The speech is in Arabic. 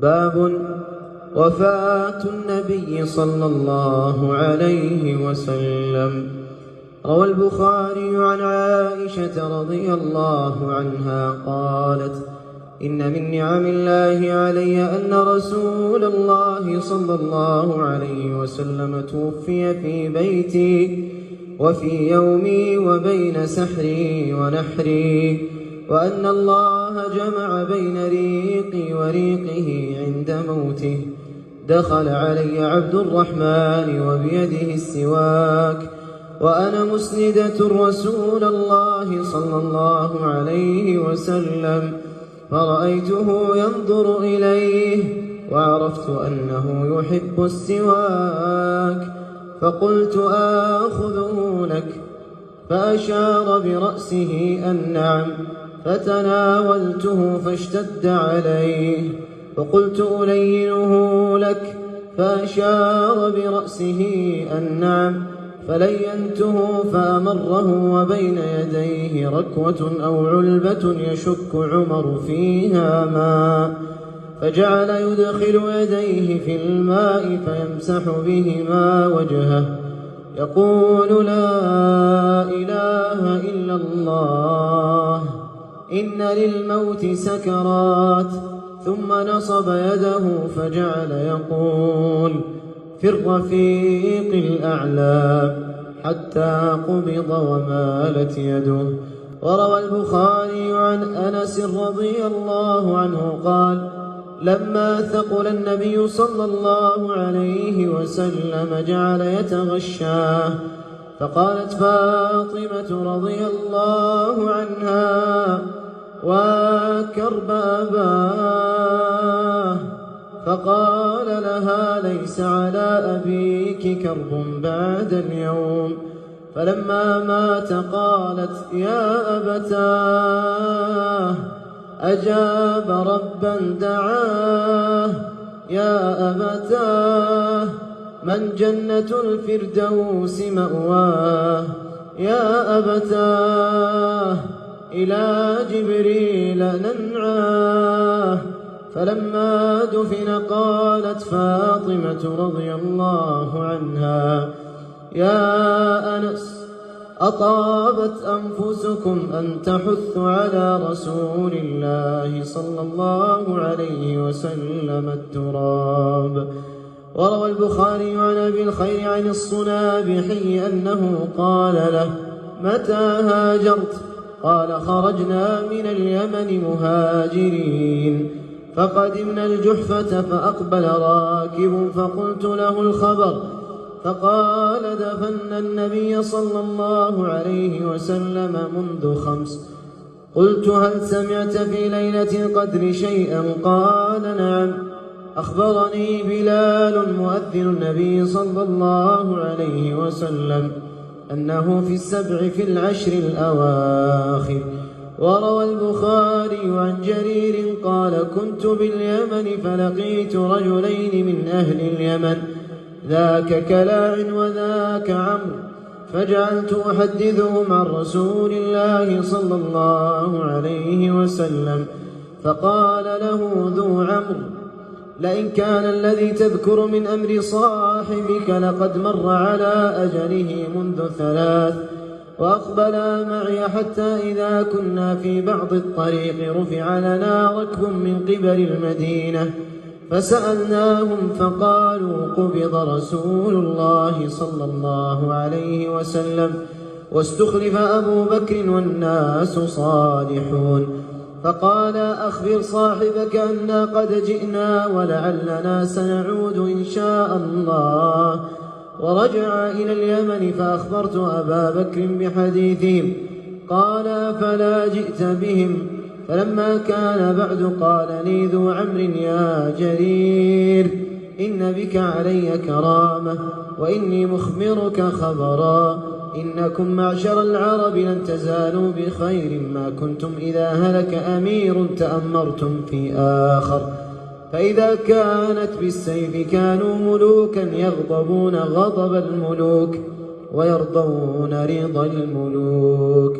باب وفاة النبي صلى الله عليه وسلم. روى البخاري عن عائشة رضي الله عنها قالت: إن من نعم الله علي أن رسول الله صلى الله عليه وسلم توفي في بيتي وفي يومي وبين سحري ونحري، وأن الله جمع بين ريقي وريقه عند موته. دخل علي عبد الرحمن وبيده السواك وأنا مسندة رسول الله صلى الله عليه وسلم، فرأيته ينظر إليه وعرفت أنه يحب السواك، فقلت: آخذه لك؟ فأشار برأسه أن نعم، فتناولته فاشتد عليه، فقلت: ألينه لك؟ فأشار برأسه أن نعم، فلينته فأمره وبين يديه ركوة أو علبة يشك عمر فيها ماء، فجعل يدخل يديه في الماء فيمسح بهما وجهه يقول: لا إله إلا الله، إن للموت سكرات. ثم نصب يده فجعل يقول: في الرفيق الأعلى، حتى قبض ومالت يده. وروى البخاري عن أنس رضي الله عنه قال: لما ثقل النبي صلى الله عليه وسلم جعل يتغشاه، فقالت فاطمة رضي الله عنها: وكرب أباه. فقال لها: ليس على أبيك كرب بعد اليوم. فلما مات قالت: يا أبتاه، أجاب ربا دعاه، يا أبتاه، من جنة الفردوس مأواه، يا أبتاه، إلى جبريل ننعاه. فلما دفن قالت فاطمة رضي الله عنها: يا أنس، أطابت أنفسكم أن تحثوا على رسول الله صلى الله عليه وسلم التراب. وروى البخاري عن أبي الخير عن الصنابحي أنه قال له: متى هاجرت؟ قال: خرجنا من اليمن مهاجرين، فقدمنا الجحفة فأقبل راكب، فقلت له الخبر، فقال: دفن النبي صلى الله عليه وسلم منذ 5. قلت: هل سمعت في ليلة القدر شيئا؟ قال: نعم، أخبرني بلال مؤذن النبي صلى الله عليه وسلم أنه في 7 في العشر الأواخر. وروى البخاري عن جرير قال: كنت باليمن فلقيت رجلين من أهل اليمن، ذاك كلاع وذاك عمرو، فجعلت أحدثهم عن رسول الله صلى الله عليه وسلم، فقال له ذو عمرو: لئن كان الذي تذكر من أمر صاحبك لقد مر على أجله منذ 3. وأقبلا معي حتى إذا كنا في بعض الطريق رفع لنا ركب من قبل المدينة، فسألناهم فقالوا: قبض رسول الله صلى الله عليه وسلم واستخلف أبو بكر والناس صالحون. فقال: أخبر صاحبك أنا قد جئنا ولعلنا سنعود إن شاء الله. ورجع إلى اليمن فأخبرت أبا بكر بحديثهم، قال: فلا جئت بهم. فلما كان بعد قال لي ذو عمرو: يا جرير، إن بك علي كرامة، وإني مخبرك خبرا، إنكم معشر العرب لن تزالوا بخير ما كنتم إذا هلك أمير تأمرتم في آخر، فإذا كانت بالسيف كانوا ملوكا يغضبون غضب الملوك ويرضون رضا الملوك.